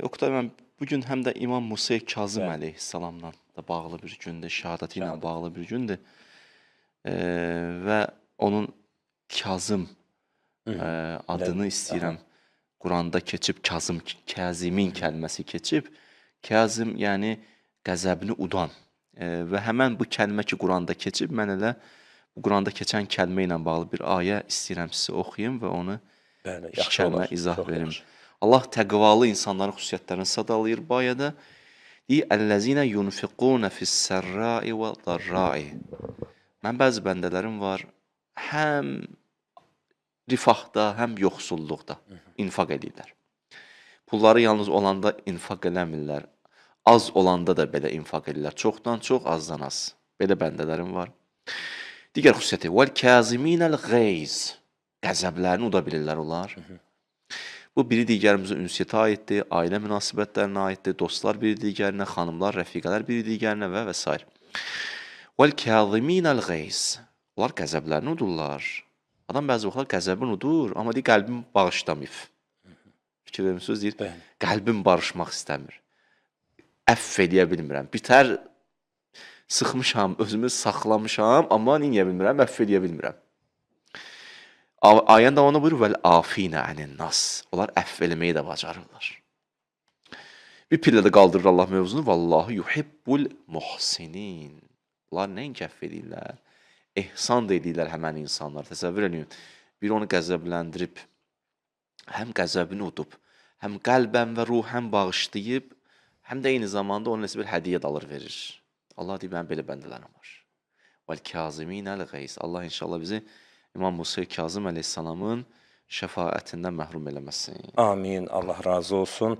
Oqtay, mən bugün həm də İmam Musa Kazım Bəli. əleyhissalamla da bağlı bir gündür, şəhadəti ilə Şəhadət. bağlı bir gündür. Və onun Kazım adını istəyirəm. Quranda keçib Kazım, Kəzimin kəlməsi keçib. Kazım, yəni qəzəbini udan. Və həmən bu kəlmə ki, Quranda keçib, mən elə bu Quranda keçən kəlmə ilə bağlı bir ayə istəyirəm sizə oxuyum və onu Bəli, iki yaxşı kəlmə olar, izah çox verim. yaxşı. Allah təqvalı insanların xüsusiyyətlərini sadalayır bu ayədə. Deyir, "Əl-ləzinə yunfiqunə fis-sərrai və darrai." Mən bəzi bəndələrim var, həm rifahda, həm yoxsulluqda infaq edirlər. Pulları yalnız olanda infaq eləmirlər. Az olanda da belə infaq edirlər. Çoxdan çox, azdan az. Belə bəndələrim var. Digər xüsusiyyəti, "Vəl-kəziminəl-ğeyz." Qəzəblərini uda bilirlər onlar. Bu, biri digərimizin ünsiyyətə aiddir, ailə münasibətlərinə aiddir, dostlar biri digərinə, xanımlar, rəfiqələr biri digərinə və s. "Vəl-kəziminəl-ğeyz." Onlar qəzəblərini udurlar. Adam bəzi vaxtlar qəzəbini udur, amma deyir, qəlbim bağışlamayıb. Fikir vermişsiniz, deyir, Bəli. qəlbim barışmaq istəmir. Əff eləyə bilmirəm. Bitər, sıxmışam, özümü saxlamışam, amma niyə bilmirəm, əff eləyə bilmirəm. Ayən davamında buyurur, "Vəl-afinə ənin-nas." Onlar əff eləməyi də bacarırlar. Bir pillə də qaldırır Allah mövzunu, "Vallahu yuhibbul muhsinin." Onlar nəinki əff edirlər, ehsan da edirlər həmən insanlar. Təsəvvür edin, biri onu qəzəbləndirib, həm qəzəbini udub, həm qəlbən və ruhən bağışlayıb, həm də eyni zamanda onun nəsə bir hədiyyə alır verir. Allah deyir, mənim belə bəndələrim var. "Vəl-kəziminəl-ğeyz." Allah inşallah bizi İmam Musa Kazım əleyhissalamın şəfaətindən məhrum eləməsin. Amin, Allah razı olsun.